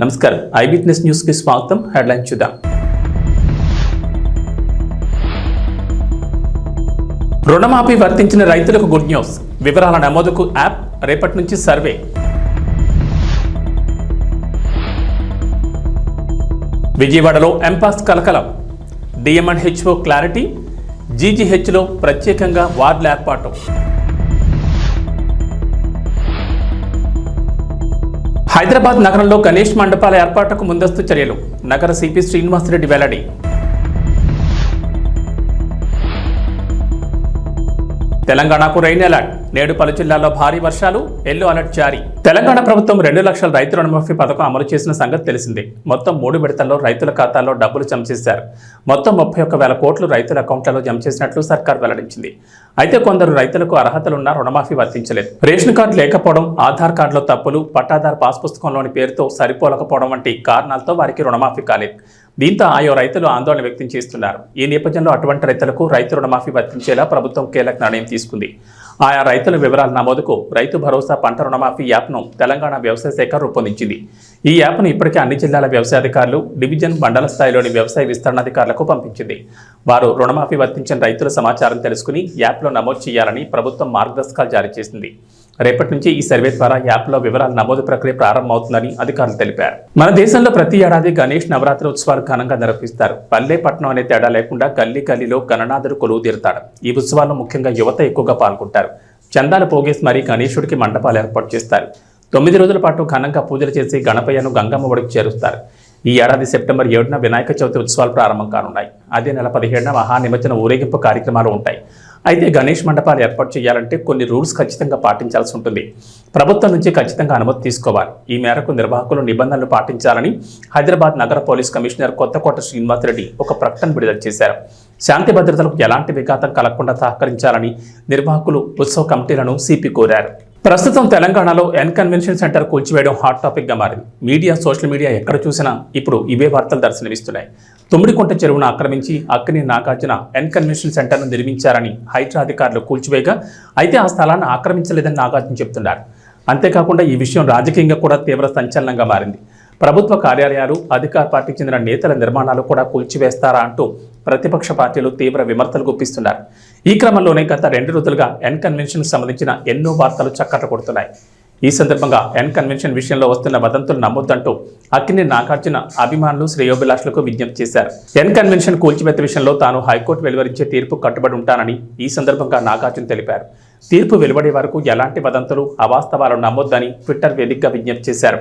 నమస్కారం ఐవిట్నెస్ న్యూస్ కి స్వాగతం. హెడ్లైన్ చూద్దాం. రుణమాఫీ వర్తించిన రైతులకు గుడ్ న్యూస్. వివరాల నమోదుకు యాప్, రేపటి నుంచి సర్వే. విజయవాడలో ఎంపాస్ కలకలం. డిఎంఎన్హెచ్ఓ క్లారిటీ, జీజీహెచ్లో ప్రత్యేకంగా వార్డుల ఏర్పాటు. హైదరాబాద్ నగరంలో గణేష్ మండపాల ఏర్పాటుకు ముందస్తు చర్యలు. నగర సిపి శ్రీనివాసరెడ్డి వెల్లడి. తెలంగాణకు రెయిన్ అలర్ట్. నేడు పలు జిల్లాల్లో భారీ వర్షాలు, ఎల్లో అలర్ట్ జారీ. తెలంగాణ ప్రభుత్వం 2 లక్షల రైతు రుణమాఫీ పథకం అమలు చేసిన సంగతి తెలిసిందే. మొత్తం 3 విడతల్లో రైతుల ఖాతాల్లో డబ్బులు జమ చేశారు. మొత్తం 31,000 కోట్లు రైతుల అకౌంట్లలో జమ చేసినట్లు సర్కార్ వెల్లడించింది. అయితే కొందరు రైతులకు అర్హతలున్న రుణమాఫీ వర్తించలేదు. రేషన్ కార్డు లేకపోవడం, ఆధార్ కార్డులో తప్పులు, పట్టాదారు పాస్ పుస్తకంలోని పేరుతో సరిపోలకపోవడం వంటి కారణాలతో వారికి రుణమాఫీ కాలేదు. దీంతో ఆయా రైతులు ఆందోళన వ్యక్తం చేస్తున్నారు. ఈ నేపథ్యంలో అటువంటి రైతులకు రైతు రుణమాఫీ వర్తించేలా ప్రభుత్వం కీలక నిర్ణయం తీసుకుంది. ఆయా రైతుల వివరాల నమోదుకు రైతు భరోసా పంట రుణమాఫీ యాప్ను తెలంగాణ వ్యవసాయ శాఖ రూపొందించింది. ఈ యాప్ను ఇప్పటికే అన్ని జిల్లాల వ్యవసాయ అధికారులు, డివిజన్, మండల స్థాయిలోని వ్యవసాయ విస్తరణాధికారులకు పంపించింది. వారు రుణమాఫీ వర్తించిన రైతుల సమాచారం తెలుసుకుని యాప్లో నమోదు చేయాలని ప్రభుత్వం మార్గదర్శకాలు జారీ చేసింది. రేపటి నుంచి ఈ సర్వే ద్వారా యాప్లో వివరాల నమోదు ప్రక్రియ ప్రారంభమవుతుందని అధికారులు తెలిపారు. మన దేశంలో ప్రతి ఏడాది గణేష్ నవరాత్రి ఉత్సవాలు ఘనంగా నిర్వహిస్తారు. పల్లె పట్టణం అనే తేడా లేకుండా గల్లీ గల్లీలో గణనాథుడు కొలువు తీరుతాడు. ఈ ఉత్సవాల్లో ముఖ్యంగా యువత ఎక్కువగా పాల్గొంటారు. చందాలు పోగేసి మరీ గణేశుడికి మండపాలు ఏర్పాటు చేస్తారు. 9 రోజుల పాటు ఘనంగా పూజలు చేసి గణపయ్యను గంగమ్మ ఒడికి చేరుస్తారు. ఈ ఏడాది సెప్టెంబర్ 7న వినాయక చవితి ఉత్సవాలు ప్రారంభం కానున్నాయి. అదే నెల 17న మహానిమజ్జన ఊరేగింపు కార్యక్రమాలు ఉంటాయి. అయితే గణేష్ మండపాలు ఏర్పాటు చేయాలంటే కొన్ని రూల్స్ ఖచ్చితంగా పాటించాల్సి ఉంటుంది. ప్రభుత్వం నుంచి ఖచ్చితంగా అనుమతి తీసుకోవాలి. ఈ మేరకు నిర్వాహకులు నిబంధనలు పాటించాలని హైదరాబాద్ నగర పోలీస్ కమిషనర్ కొత్తకోట శ్రీనివాసరెడ్డి ఒక ప్రకటన విడుదల చేశారు. శాంతి భద్రతలకు ఎలాంటి విఘాతం కలగకుండా సహకరించాలని నిర్వాహకులు, ఉత్సవ కమిటీలను సిపి కోరారు. ప్రస్తుతం తెలంగాణలో కన్వెన్షన్ సెంటర్ కూల్చివేయడం హాట్ టాపిక్ గా మారింది. మీడియా, సోషల్ మీడియా ఎక్కడ చూసినా ఇప్పుడు ఇవే వార్తలు దర్శనమిస్తున్నాయి. తుమ్మిడికుంట చెరువును ఆక్రమించి అక్కినేని నాగార్జున కన్వెన్షన్ సెంటర్ను నిర్మించారని హైడ్రా అధికారులు కూల్చివేయగా, అయితే ఆ స్థలాన్ని ఆక్రమించలేదని నాగార్జున చెబుతున్నారు. అంతేకాకుండా ఈ విషయం రాజకీయంగా కూడా తీవ్ర సంచలనంగా మారింది. ప్రభుత్వ కార్యాలయాలు, అధికార పార్టీకి చెందిన నేతల నిర్మాణాలు కూడా కూల్చివేస్తారా అంటూ ప్రతిపక్ష పార్టీలు తీవ్ర విమర్శలు గుప్పిస్తున్నారు. ఈ క్రమంలోనే గత 2 రోజులుగా కన్వెన్షన్కు సంబంధించిన ఎన్నో వార్తలు చక్కట కొడుతున్నాయి. ఈ సందర్భంగా కన్వెన్షన్ విషయంలో వస్తున్న వదంతులు నమ్మొద్దంటూ అక్కినేని నాగార్జున అభిమానులు, శ్రేయోభిలాషులకు విజ్ఞప్తి చేశారు. కన్వెన్షన్ కూల్చివేత విషయంలో తాను హైకోర్టు వెలువరించే తీర్పు కట్టుబడి ఉంటానని ఈ సందర్భంగా నాగార్జున తెలిపారు. తీర్పు వెలువడే వరకు ఎలాంటి వదంతులు, అవాస్తవాలు నమ్మొద్దని ట్విట్టర్ వేదికగా విజ్ఞప్తి చేశారు.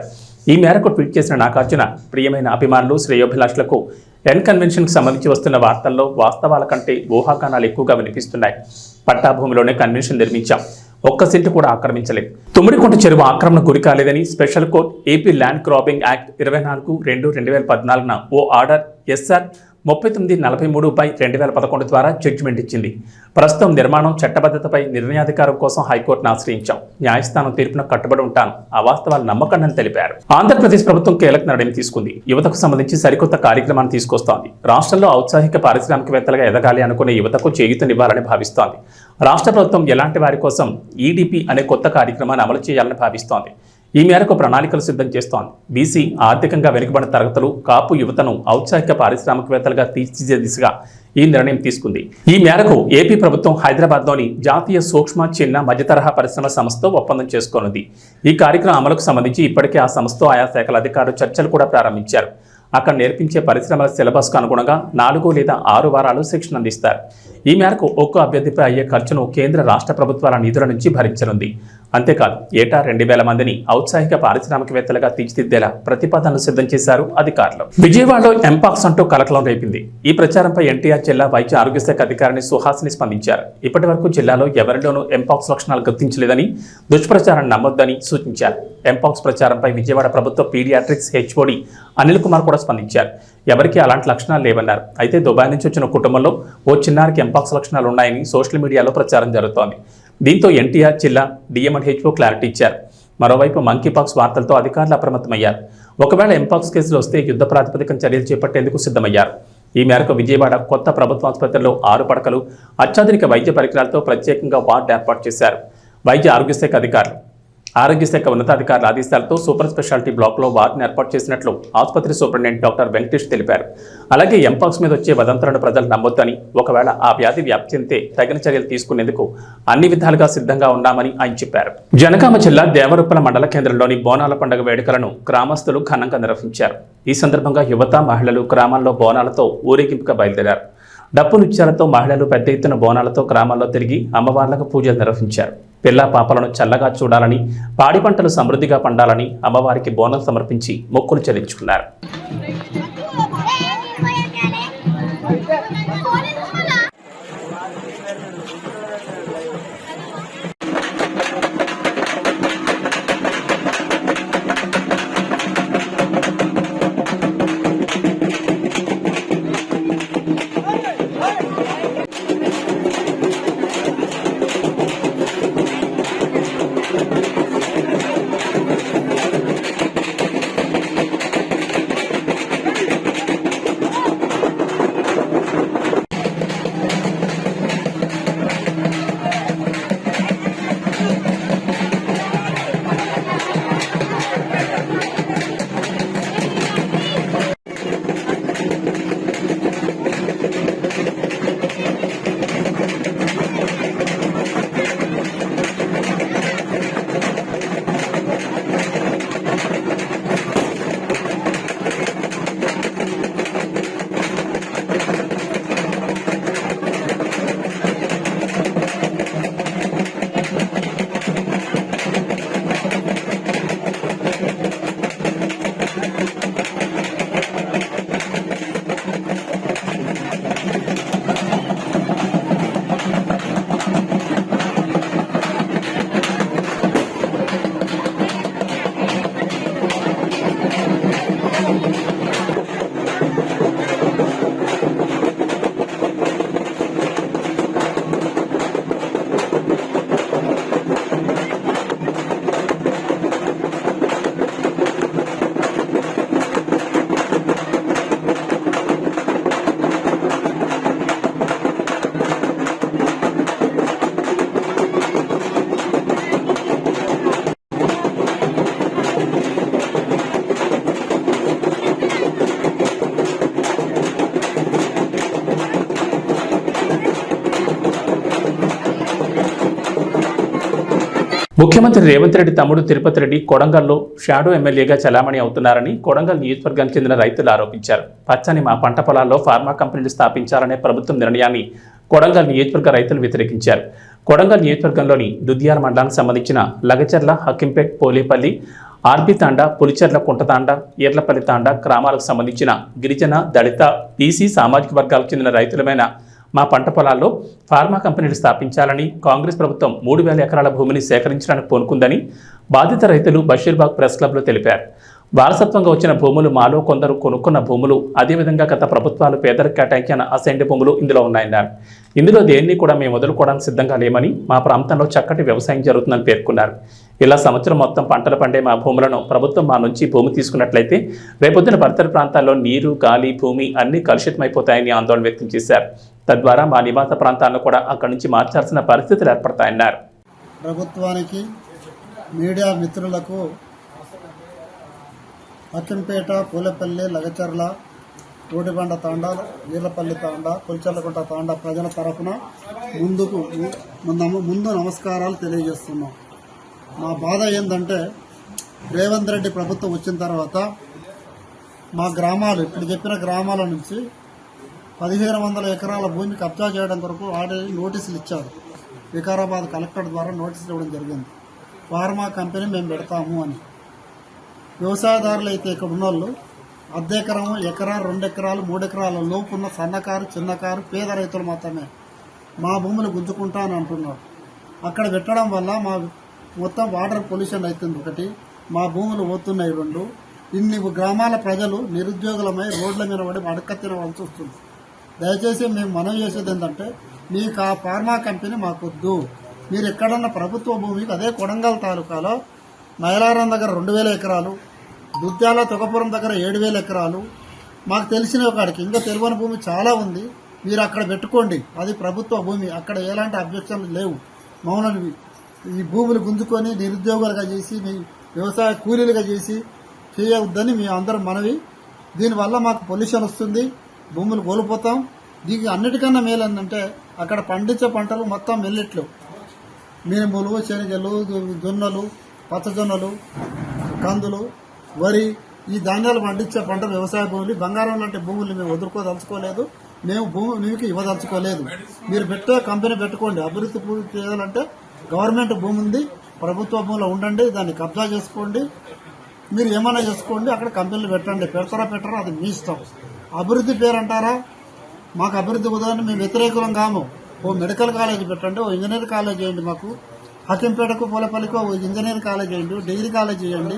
ఈ మేరకు ట్వీట్ చేసిన నాగార్జున, ప్రియమైన అభిమానులు, శ్రేయోభిలాషులకు కన్వెన్షన్కు సంబంధించి వస్తున్న వార్తల్లో వాస్తవాల కంటే ఊహాగానాలు ఎక్కువగా వినిపిస్తున్నాయి. పట్టాభూమిలోనే కన్వెన్షన్ నిర్మించాం, ఒక్క సెంటు కూడా ఆక్రమించలేదు. తుమ్మిడికుంట చెరువు ఆక్రమణ గురి కాలేదని special court AP land grabbing act 24/2/2014 ఓ ఆర్డర్ SR 3943/2011 ద్వారా జడ్జిమెంట్ ఇచ్చింది. ప్రస్తుతం నిర్మాణం, చట్టబద్ధతపై నిర్ణయాధికారం కోసం హైకోర్టును ఆశ్రయించాం. న్యాయస్థానం తీర్పును కట్టుబడి ఉంటాను, అవాస్తవాలు నమ్మకండి తెలిపారు. ఆంధ్రప్రదేశ్ ప్రభుత్వం కీలక నిర్ణయం తీసుకుంది. యువతకు సంబంధించి సరికొత్త కార్యక్రమాన్ని తీసుకొస్తోంది. రాష్ట్రంలో ఔత్సాహిక పారిశ్రామికవేత్తలుగా ఎదగాలి అనుకునే యువతకు చేయూతనివ్వాలని భావిస్తోంది. రాష్ట్ర ప్రభుత్వం ఎలాంటి వారి కోసం EDP అనే కొత్త కార్యక్రమాన్ని అమలు చేయాలని భావిస్తోంది. ఈ మేరకు ప్రణాళికలు సిద్ధం చేస్తోంది. బీసీ, ఆర్థికంగా వెనుకబడిన తరగతులు, కాపు యువతను ఔత్సాహిక పారిశ్రామికవేత్తలుగా తీర్చిదిద్దే దిశగా ఈ నిర్ణయం తీసుకుంది. ఈ మేరకు ఏపీ ప్రభుత్వం హైదరాబాద్లోని జాతీయ సూక్ష్మ, చిన్న, మధ్యతరహా పరిశ్రమల సంస్థతో ఒప్పందం చేసుకోనుంది. ఈ కార్యక్రమం అమలుకు సంబంధించి ఇప్పటికే ఆ సంస్థతో ఆయా శాఖల అధికారులు చర్చలు కూడా ప్రారంభించారు. అక్కడ నేర్పించే పరిశ్రమల సిలబస్కు అనుగుణంగా 4 లేదా 6 వారాలు శిక్షణ అందిస్తారు. ఈ మేరకు ఒక్కో అభ్యర్థిపై అయ్యే ఖర్చును కేంద్ర, రాష్ట్ర ప్రభుత్వాల నిధుల నుంచి భరించనుంది. అంతేకాదు ఏటా 2,000 మందిని ఔత్సాహిక పారిశ్రామికవేత్తలుగా తీర్చిదిద్దేలా ప్రతిపాదనలు సిద్ధం చేశారు అధికారులు. విజయవాడలో ఎంపాక్స్ అంటూ కలకలం రేపింది. ఈ ప్రచారంపై ఎన్టీఆర్ జిల్లా వైద్య ఆరోగ్య శాఖ అధికారిని సుహాసిని స్పందించారు. ఇప్పటి వరకు జిల్లాలో ఎవరిలోనూ ఎంపాక్స్ లక్షణాలు గుర్తించలేదని, దుష్ప్రచారం నమ్మొద్దని సూచించారు. ఎంపాక్స్ ప్రచారంపై విజయవాడ ప్రభుత్వ పీడియాట్రిక్స్ HOD అనిల్ కుమార్ కూడా స్పందించారు. ఎవరికి అలాంటి లక్షణాలు లేవన్నారు. అయితే దుబాయ్ నుంచి వచ్చిన కుటుంబంలో ఓ చిన్నారికి ఎంపాక్స్ లక్షణాలు ఉన్నాయని సోషల్ మీడియాలో ప్రచారం జరుగుతోంది. దీంతో ఎన్టీఆర్ జిల్లా DMHO క్లారిటీ ఇచ్చారు. మరోవైపు మంకీపాక్స్ వార్తలతో అధికారులు అప్రమత్తమయ్యారు. ఒకవేళ ఎంపాక్స్ కేసులు వస్తే యుద్ధ ప్రాతిపదికన చర్యలు చేపట్టేందుకు సిద్ధమయ్యారు. ఈ మేరకు విజయవాడ కొత్త ప్రభుత్వ ఆసుపత్రిలో 6 పడకలు, అత్యాధునిక వైద్య పరికరాలతో ప్రత్యేకంగా వార్డు ఏర్పాటు చేశారు వైద్య ఆరోగ్య శాఖ అధికారులు. ఆరోగ్య శాఖ ఉన్నతాధికారుల ఆదేశాలతో సూపర్ స్పెషాలిటీ బ్లాక్లో వార్డును ఏర్పాటు చేసినట్లు ఆసుపత్రి సూపరింటెండెంట్ డాక్టర్ వెంకటేష్ తెలిపారు. అలాగే ఎంపాక్స్ మీద వచ్చే వదంతులను ప్రజలు నమ్మొద్దని, ఒకవేళ ఆ వ్యాధి వ్యాప్తి చెందితే తగిన చర్యలు తీసుకునేందుకు అన్ని విధాలుగా సిద్ధంగా ఉన్నామని ఆయన చెప్పారు. జనగామ జిల్లా దేవరుప్పల మండల కేంద్రంలోని బోనాల పండుగ వేడుకలను గ్రామస్తులు ఘనంగా నిర్వహించారు. ఈ సందర్భంగా యువత, మహిళలు గ్రామాల్లో బోనాలతో ఊరేగింపుగా బయలుదేరారు. డప్పు నృత్యాలతో మహిళలు పెద్ద ఎత్తున బోనాలతో గ్రామాల్లో తిరిగి అమ్మవార్లకు పూజలు నిర్వహించారు. పిల్ల పాపలను చల్లగా చూడాలని, పాడి పంటలు సమృద్ధిగా పండాలని అమ్మవారికి బోనం సమర్పించి మొక్కులు చెల్లించుకున్నారు. ముఖ్యమంత్రి రేవంత్ రెడ్డి తమ్ముడు తిరుపతి రెడ్డి కొడంగల్లో షాడో ఎమ్మెల్యేగా చలామణి అవుతున్నారని కొడంగల్ నియోజకవర్గానికి చెందిన రైతులు ఆరోపించారు. పచ్చని మా పంట పొలాల్లో ఫార్మా కంపెనీలు స్థాపించాలనే ప్రభుత్వం నిర్ణయాన్ని కొడంగల్ నియోజకవర్గ రైతులు వ్యతిరేకించారు. కొడంగల్ నియోజకవర్గంలోని దుద్యాల మండలానికి సంబంధించిన లగచర్ల, హక్కింపేట్, పోలేపల్లి, ఆర్బి తాండా, పులిచెర్ల కుంటతాండ, ఈర్లపల్లి తాండా గ్రామాలకు సంబంధించిన గిరిజన, దళిత, బీసీ సామాజిక వర్గాలకు చెందిన రైతులమైన మా పంట పొలాల్లో ఫార్మా కంపెనీలు స్థాపించాలని కాంగ్రెస్ ప్రభుత్వం 3,000 ఎకరాల భూమిని సేకరించడానికి పూనుకుందని బాధిత రైతులు బషీర్బాగ్ ప్రెస్ క్లబ్లో తెలిపారు. వారసత్వంగా వచ్చిన భూములు మాలో కొందరు కొనుక్కున్న భూములు, అదేవిధంగా గత ప్రభుత్వాలు పేదలకు కేటాయించిన అసైన్డ్ భూములు ఇందులో ఉన్నాయన్నారు. ఇందులో దేన్ని కూడా మేము వదులుకోవడానికి సిద్ధంగా లేమని, మా ప్రాంతంలో చక్కటి వ్యవసాయం జరుగుతుందని పేర్కొన్నారు. ఇలా సంవత్సరం మొత్తం పంటలు పండే మా భూములను ప్రభుత్వం మా నుంచి భూమి తీసుకున్నట్లయితే రేపొద్దున పరిసర ప్రాంతాల్లో నీరు, గాలి, భూమి అన్ని కలుషితమైపోతాయని ఆందోళన వ్యక్తం చేశారు. తద్వారా మా నివాస ప్రాంతాలను కూడా అక్కడి నుంచి మార్చాల్సిన పరిస్థితులు ఏర్పడతాయన్నారు. ప్రభుత్వానికి, మీడియా మిత్రులకు అక్కింపేట, పూలపల్లి, లగచర్ల, కోడిబండ తాండా, వీర్లపల్లి తాండా, పులిచెర్లకుంట తాండా ప్రజల తరఫున ముందు నమస్కారాలు తెలియజేస్తున్నాం. మా బాధ ఏంటంటే రేవంత్ రెడ్డి ప్రభుత్వం వచ్చిన తర్వాత మా గ్రామాలు, ఇప్పుడు చెప్పిన గ్రామాల నుంచి 1,500 ఎకరాల భూమి కబ్జా చేయడం కొరకు ఆల్రెడీ నోటీసులు ఇచ్చారు. వికారాబాద్ కలెక్టర్ ద్వారా నోటీసులు ఇవ్వడం జరిగింది. ఫార్మా కంపెనీ మేము పెడతాము అని. వ్యవసాయదారులు అయితే ఇక్కడ ఉన్నోళ్ళు అర్ధెకరం, ఎకరా, 2 ఎకరాలు, 3 ఎకరాల లోపున్న సన్నకారు, చిన్నకారు, పేద రైతులు మాత్రమే మా భూములు గుంజుకుంటా అని అంటున్నారు. అక్కడ పెట్టడం వల్ల మా మొత్తం వాటర్ పొల్యూషన్ అవుతుంది ఒకటి, మా భూములు పోతున్నాయి 2. ఇన్ని గ్రామాల ప్రజలు నిరుద్యోగులమై రోడ్ల మీద పడి అడక్క తినవలసి వస్తుంది. దయచేసి మేము మనవి చేసేది ఏంటంటే, మీకు ఆ ఫార్మా కంపెనీ మాకొద్దు. మీరు ఎక్కడన్నా ప్రభుత్వ భూమికి, అదే కొడంగల్ తాలూకాలో మైలారం దగ్గర 2,000 ఎకరాలు, దుద్యాల, తొగపురం దగ్గర 7,000 ఎకరాలు, మాకు తెలిసిన ఒకడికి ఇంకా తెలియని భూమి చాలా ఉంది. మీరు అక్కడ పెట్టుకోండి, అది ప్రభుత్వ భూమి, అక్కడ ఎలాంటి అబ్జెక్షన్లు లేవు, మౌనవి. ఈ భూములు గుంజుకొని నిరుద్యోగులుగా చేసి మీ వ్యవసాయ కూలీలుగా చేసి చేయవద్దని మీ అందరం మనవి. దీనివల్ల మాకు పొల్యూషన్ వస్తుంది, భూములు కోల్పోతాం. దీనికి అన్నిటికన్నా మేలు ఏంటంటే అక్కడ పండించే పంటలు మొత్తం మిల్లెట్లు, మినుములు, శనగలు, జొన్నలు, పచ్చజొన్నలు, కందులు, వరి, ఈ ధాన్యాలు పండించే పంటలు వ్యవసాయ భూములు. బంగారం లాంటి భూములు మేము వదులుకోదలుచుకోలేదు, మేము భూమికి ఇవ్వదలుచుకోలేదు. మీరు పెట్టే కంపెనీ పెట్టుకోండి. అభివృద్ధి పూర్తి చేయాలంటే గవర్నమెంట్ భూమి ఉంది, ప్రభుత్వ భూమిలో ఉండండి, దాన్ని కబ్జా చేసుకోండి, మీరు ఏమైనా చేసుకోండి, అక్కడ కంపెనీలు పెట్టండి. పెడతారా పెట్టారా అది మీ ఇష్టం. అభివృద్ధి పేరు అంటారా, మాకు అభివృద్ధి ఉదాహరణ మేము వ్యతిరేకులం కాము. ఓ మెడికల్ కాలేజ్ పెట్టండి, ఓ ఇంజనీర్ కాలేజ్ చేయండి, మాకు హకింపేటకు పూలపల్లికి ఓ ఇంజనీర్ కాలేజ్ చేయండి, డిగ్రీ కాలేజ్ చేయండి,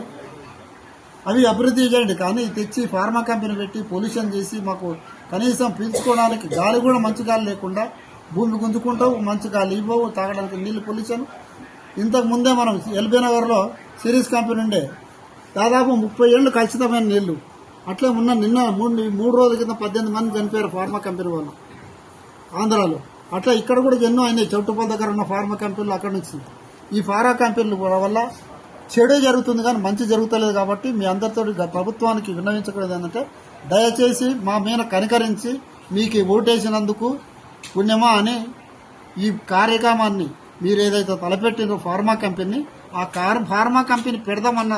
అవి అభివృద్ధి చేయండి. కానీ తెచ్చి ఫార్మా కంపెనీ పెట్టి పొల్యూషన్ చేసి మాకు కనీసం పీల్చుకోవడానికి గాలి కూడా మంచి గాలి లేకుండా భూమి గుంజుకుంటావు, మంచి గాలి ఇవ్వవు, తాగడానికి నీళ్లు పొల్యూషన్. ఇంతకు ముందే మనం ఎల్బీ నగర్లో సిరీస్ కంపెనీ ఉండే, దాదాపు 30 ఏళ్ళు ఖచ్చితమైన నీళ్లు. అట్లే నిన్న 3 రోజుల కింద 18 మంది చనిపోయారు ఫార్మా కంపెనీ వాళ్ళు ఆంధ్రాలో. అట్లా ఇక్కడ కూడా ఎన్నో అయినాయి చౌటుపల్లి దగ్గర ఉన్న ఫార్మా కంపెనీలు. అక్కడ నుంచి ఈ ఫార్మా కంపెనీలు వల్ల చెడే జరుగుతుంది కానీ మంచి జరుగుతలేదు. కాబట్టి మీ అందరితో ప్రభుత్వానికి విన్నవించకూడదు ఏంటంటే దయచేసి మా మీద కనికరించి మీకు ఓటేసినందుకు పుణ్యమా అని ఈ కార్యక్రమాన్ని మీరు ఏదైతే తలపెట్టినో ఫార్మా కంపెనీ, ఆ ఫార్మా కంపెనీ పెడదామన్న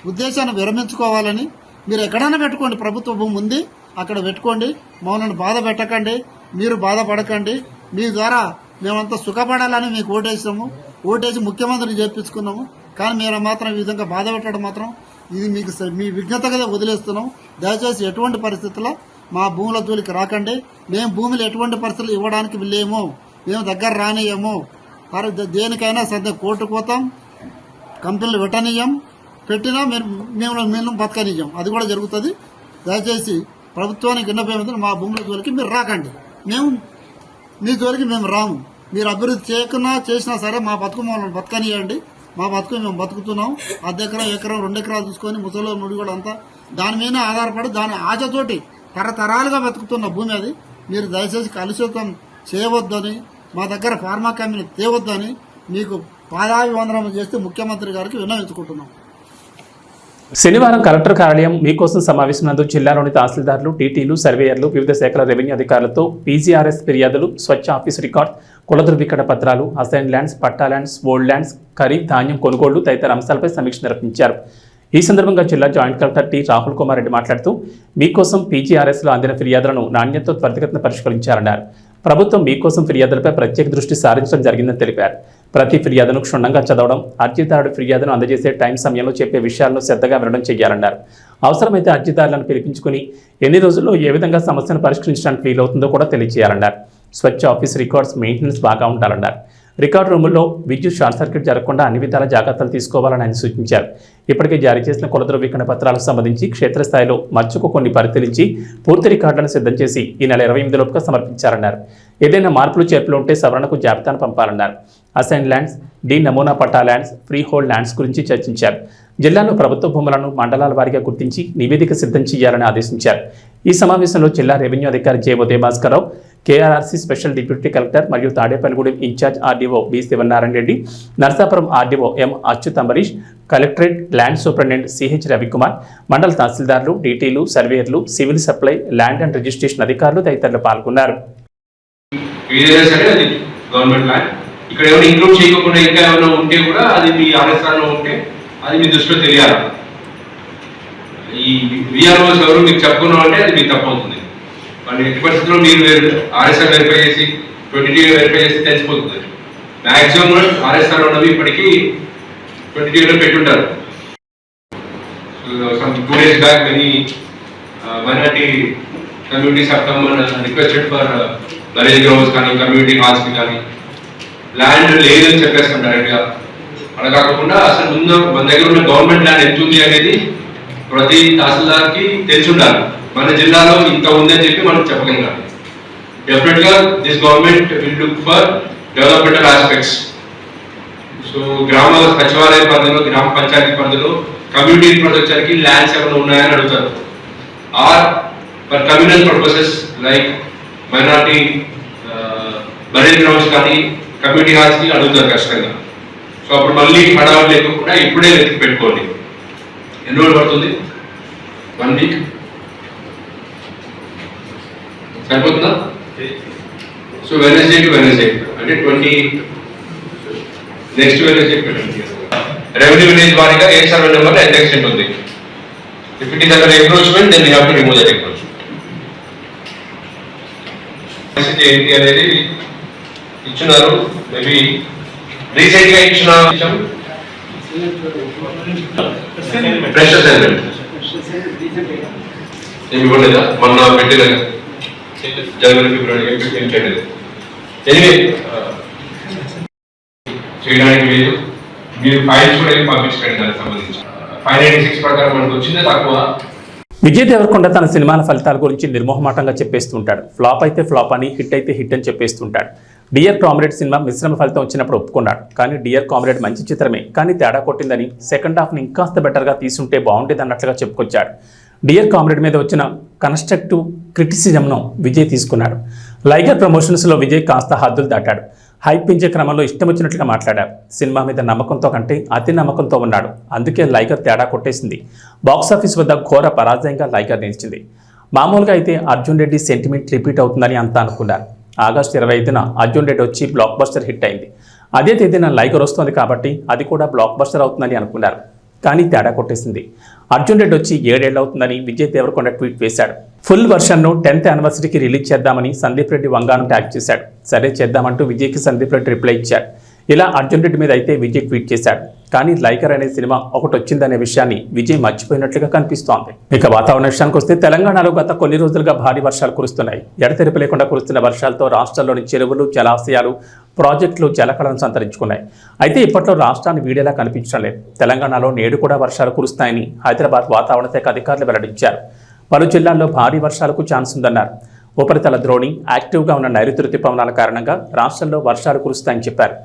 ఉద్దేశాన్ని విరమించుకోవాలని. మీరు ఎక్కడైనా పెట్టుకోండి, ప్రభుత్వ భూమి ఉంది అక్కడ పెట్టుకోండి, మమ్మల్ని బాధ పెట్టకండి, మీరు బాధపడకండి. మీ ద్వారా మేమంతా సుఖపడాలని మీకు ఓటేసి ముఖ్యమంత్రిని చేర్పించుకున్నాము. కానీ మీరు మాత్రం ఈ విధంగా బాధ పెట్టడం మాత్రం ఇది మీకు మీ విజ్ఞతగా వదిలేస్తున్నాం. దయచేసి ఎటువంటి పరిస్థితుల్లో మా భూముల జోలికి రాకండి. మేము భూములు ఎటువంటి పరిస్థితులు ఇవ్వడానికి వెళ్ళేమో, మేము దగ్గర రానియము. దేనికైనా సరే కోర్టుకు పోతాం, కంపెనీలు పెట్టనియ్యం, పెట్టినా మేము బతకనియ్యం. అది కూడా జరుగుతుంది. దయచేసి ప్రభుత్వానికి విన్నపం, మా భూముల జోలికి మీరు రాకండి, మేము మీ జోలికి మేము రాము. మీరు అభివృద్ధి చేయకున్నా చేసినా సరే మా బతుకు మమ్మల్ని బతకనియండి. మా బతుకు మేము బతుకుతున్నాం. ఎకరం 2 ఎకరాలు చూసుకొని ముసలో నుడి కూడా అంతా దాని మీద ఆధారపడి దాని ఆశతోటి తరతరాలుగా బతుకుతున్న భూమి అది. మీరు దయచేసి కలుషితం చేయవద్దని, మా దగ్గర ఫార్మా కంపెనీ తేవద్దని మీకు పాదాభివందనం చేస్తే ముఖ్యమంత్రి గారికి విన్నవించుకుంటున్నాం. శనివారం కలెక్టర్ కార్యాలయం మీకోసం సమావేశం జిల్లాలోని తహసీల్దార్లు, టీటీలు, సర్వేయర్లు, వివిధ శాఖల రెవెన్యూ అధికారులతో పీజీఆర్ఎస్ ఫిర్యాదులు, స్వచ్ఛ ఆఫీస్ రికార్డ్, కుల ధృవీకరణ పత్రాలు, అసైన్ ల్యాండ్స్, పట్టా ల్యాండ్స్, ఓల్డ్ ల్యాండ్స్, ఖరీఫ్ ధాన్యం కొనుగోళ్లు తదితర అంశాలపై సమీక్ష నిర్వహించారు. ఈ సందర్భంగా జిల్లా joint collector T Rahul Kumar Reddy మాట్లాడుతూ మీకోసం పీజీఆర్ఎస్లో అందిన ఫిర్యాదులను నాణ్యతతో త్వరితగతిన పరిష్కరించారన్నారు. ప్రభుత్వం మీకోసం ఫిర్యాదులపై ప్రత్యేక దృష్టి సారించడం జరిగిందని తెలిపారు. ప్రతి ఫిర్యాదును క్షుణ్ణంగా చదవడం, అర్జీదారుడు ఫిర్యాదును అందజేసే టైం సమయంలో చెప్పే విషయాలను శ్రద్ధగా వినడం చేయాలన్నారు. అవసరమైతే అర్జీదారులను పిలిపించుకుని ఎన్ని రోజుల్లో ఏ విధంగా సమస్యను పరిష్కరించడానికి వీలవుతుందో కూడా తెలియజేయాలన్నారు. స్వచ్ఛ ఆఫీస్ రికార్డ్స్ మెయింటెనెన్స్ బాగా ఉండాలన్నారు. రికార్డు రూముల్లో విద్యుత్ షార్ట్ సర్క్యూట్ జరగకుండా అన్ని విధాల జాగ్రత్తలు తీసుకోవాలని ఆయన సూచించారు. ఇప్పటికే జారీ చేసిన కుల ధృవీకరణ పత్రాలకు సంబంధించి క్షేత్రస్థాయిలో మచ్చుకు కొన్ని పరిశీలించి పూర్తి రికార్డులను సిద్ధం చేసి ఈ నెల 28 లోపుగా సమర్పించారన్నారు. ఏదైనా మార్పులు చేర్పులు ఉంటే సవరణకు జాబితాను పంపాలన్నారు. అసైన్ ల్యాండ్స్, నమూనా పట్టా ల్యాండ్స్, ఫ్రీ హోల్డ్ ల్యాండ్స్ గురించి చర్చించారు. జిల్లాలో ప్రభుత్వ భూములను మండలాల వారీగా గుర్తించి నివేదిక సిద్ధం చేయాలని ఆదేశించారు. ఈ సమావేశంలో జిల్లా రెవెన్యూ అధికారి J Udayabhaskararao, KRRC special deputy collector మరియు Tadepalligudem incharge RDO B Sivanarayana Reddy, Narsapuram RDO M Achyut Ambarish, collectorate land superintendent CH Ravikumar, మండల తహసీల్దార్లు, డీటీలు, సర్వేయర్లు, civil supply, land and registration అధికారులు తదితరులు పాల్గొన్నారు. ఇక్కడ ఏమైనా ఇంక్లూడ్ చేయకుండా ఇంకా ఏమైనా ఉంటే కూడా అది మీ ఆర్ఎస్ఆర్లో ఉంటే అది మీ దృష్టిలో తెలియాలి. ఈ విఆర్ఓస్ ఎవరు మీకు చెప్పుకున్నాం అంటే అది మీకు తప్పవుతుంది. మరి ఎట్టి పరిస్థితుల్లో మీరు ఆర్ఎస్ఆర్ వెరిఫై చేసి 22 వెరిఫై చేసి తెలిసిపోతుంది. మ్యాక్సిమం ఆర్ఎస్ఆర్ ఉన్నవి ఇప్పటికీ 22లో పెట్టుంటారు. 2 days back many minority communities have come and requested for marriage grounds కానీ కమ్యూనిటీ హాల్స్ కానీ ల్యాండ్ లేదని చెప్పేస్తాం డైరెక్ట్గా. అలా కాకుండా అసలు ముందు మన దగ్గర ఉన్న గవర్నమెంట్ ల్యాండ్ ఎంత ఉంది అనేది ప్రతి తహసీల్దార్కి తెలిసి ఉండాలి. మన జిల్లాలో ఇంత ఉందని చెప్పి మనం చెప్పగలగాలి. డెఫినెట్గా this government will look for developmental aspects. So గ్రామ సచివాలయ పరిధిలో, గ్రామ పంచాయతీ పరిధిలో కమ్యూనిటీ ఇన్ఫ్రాస్ట్రక్చర్కి ల్యాండ్స్ ఏమైనా ఉన్నాయని అడుగుతారు. Or for communal purposes like minority burial grounds కానీ కమ్యూనిటీ హాల్స్కి అడుగుతారు ఖచ్చితంగా. సో అప్పుడు మళ్ళీ హడావుడు లేకుండా ఇప్పుడే వెతికి పెట్టుకోండి. ఎన్ని రోజులు పడుతుంది? 1 వీక్ సరిపోతుందా? సో వెనస్డే టు వెనస్డే అంటే 20 నెక్స్ట్ వెనస్డే రెవెన్యూ విలేజ్ వారీగా ఏ సర్వే నెంబర్ ఎంత ఎక్స్టెంట్ ఉంది. If it is under encroachment then we have to remove that encroachment. ఏంటి అనేది ఇచ్చినారు. మేబీ రీసెంట్ గా ఇచ్చిన ఫ్రెష్ అసైన్మెంట్ ఏమి ఇవ్వలేదా? మొన్న పెట్టిన జనవరి ఫిబ్రవరి పెట్టలేదు. ఎనివే చేయడానికి లేదు. మీరు ఫైల్స్ కూడా ఏమి పంపించండి దానికి సంబంధించి. 596 ప్రకారం మనకు వచ్చిందే తక్కువ. విజయ్ దేవరకొండ తన సినిమాల ఫలితాల గురించి నిర్మోహమాటంగా చెప్పేస్తుంటాడు. ఫ్లాప్ అయితే ఫ్లాప్ అని, హిట్ అయితే హిట్ అని చెప్పేస్తుంటాడు. డియర్ కామ్రేడ్ సినిమా మిశ్రమ ఫలితం వచ్చినప్పుడు ఒప్పుకున్నాడు. కానీ డియర్ కామ్రేడ్ మంచి చిత్రమే, కానీ తేడా కొట్టిందని సెకండ్ హాఫ్ని ఇంకాస్త బెటర్గా తీసుంటే బాగుండేది అన్నట్లుగా చెప్పుకొచ్చాడు. డియర్ కామ్రేడ్ మీద వచ్చిన కన్స్ట్రక్టివ్ క్రిటిసిజంను విజయ్ తీసుకున్నాడు. లైగర్ ప్రమోషన్స్లో విజయ్ కాస్త హద్దులు దాటాడు. హైప్ పెంచే క్రమంలో ఇష్టం వచ్చినట్లుగా మాట్లాడాడు. సినిమా మీద నమ్మకంతో కంటే అతి నమ్మకంతో ఉన్నాడు. అందుకే లైగర్ తేడా కొట్టేసింది. బాక్సాఫీస్ వద్ద ఘోర పరాజయంగా లైగర్ నిలిచింది. మామూలుగా అయితే అర్జున్ రెడ్డి సెంటిమెంట్ రిపీట్ అవుతుందని అంతా అనుకున్నారు. ఆగస్టు 25న అర్జున్ రెడ్డి వచ్చి బ్లాక్ బస్టర్ హిట్ అయింది. అదే తేదీన లైగర్ వస్తుంది కాబట్టి అది కూడా బ్లాక్ బస్టర్ అవుతుందని అనుకున్నారు. కానీ తేడా కొట్టేసింది. అర్జున్ రెడ్డి వచ్చి 7 ఏళ్ళు అవుతుందని విజయ్ దేవరకొండ ట్వీట్ వేశాడు. ఫుల్ వర్షన్ను 10th యానివర్సరీకి రిలీజ్ చేద్దామని సందీప్ రెడ్డి వంగాను ట్యాగ్ చేశాడు. సరే చేద్దామంటూ విజయ్కి సందీప్ రెడ్డి రిప్లై ఇచ్చాడు. ఇలా అర్జున్ రెడ్డి మీద అయితే విజయ్ ట్వీట్ చేశాడు. కానీ లైగర్ అనే సినిమా ఒకటి వచ్చిందనే విషయాన్ని విజయ్ మర్చిపోయినట్లుగా కనిపిస్తోంది. ఇక వాతావరణ విషయానికి వస్తే తెలంగాణలో గత కొన్ని రోజులుగా భారీ వర్షాలు కురుస్తున్నాయి. ఎడతెరిపి లేకుండా కురుస్తున్న వర్షాలతో రాష్ట్రంలోని చెరువులు, జలాశయాలు, ప్రాజెక్టులు జలకళను సంతరించుకున్నాయి. అయితే ఇప్పట్లో రాష్ట్రాన్ని వీడేలా కనిపించడం లేదు. తెలంగాణలో నేడు కూడా వర్షాలు కురుస్తాయని హైదరాబాద్ వాతావరణ శాఖ అధికారులు వెల్లడించారు. పలు జిల్లాల్లో భారీ వర్షాలకు ఛాన్స్ ఉందన్నారు. ఉపరితల ద్రోణి, యాక్టివ్గా ఉన్న నైరుతి రుతుపవనాల కారణంగా రాష్ట్రంలో వర్షాలు కురుస్తాయని చెప్పారు.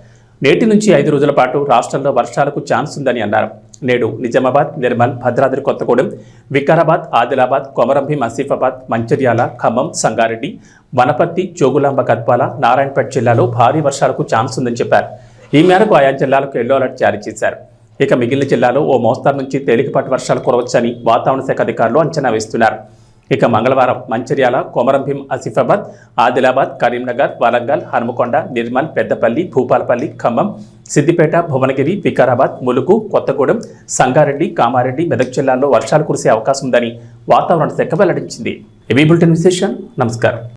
నేటి నుంచి 5 రోజుల పాటు రాష్ట్రంలో వర్షాలకు ఛాన్స్ ఉందని అన్నారు. నేడు నిజామాబాద్, నిర్మల్, భద్రాద్రి కొత్తగూడెం, వికారాబాద్, ఆదిలాబాద్, కొమరంభీం, ఆసిఫాబాద్, మంచిర్యాల, ఖమ్మం, సంగారెడ్డి, వనపర్తి, జోగులాంబ, గద్వాల, నారాయణపేట జిల్లాలో భారీ వర్షాలకు ఛాన్స్ ఉందని చెప్పారు. ఈ మేరకు ఆయా జిల్లాలకు ఎల్లో అలర్ట్ జారీ చేశారు. ఇక మిగిలిన జిల్లాలో ఓ మోస్తరు నుంచి తేలికపాటి వర్షాలు కురవచ్చని వాతావరణ శాఖ అధికారులు అంచనా వేస్తున్నారు. ఇక మంగళవారం మంచిర్యాల, కొమరంభీం, ఆసిఫాబాద్, ఆదిలాబాద్, కరీంనగర్, వరంగల్, హనుమకొండ, నిర్మల్, పెద్దపల్లి, భూపాలపల్లి, ఖమ్మం, సిద్దిపేట, భువనగిరి, వికారాబాద్, ములుగు, కొత్తగూడెం, సంగారెడ్డి, కామారెడ్డి, మెదక్ జిల్లాల్లో వర్షాలు కురిసే అవకాశం ఉందని వాతావరణ శాఖ వెల్లడించింది. ఇవి బులెటిన్ విశేషం. నమస్కారం.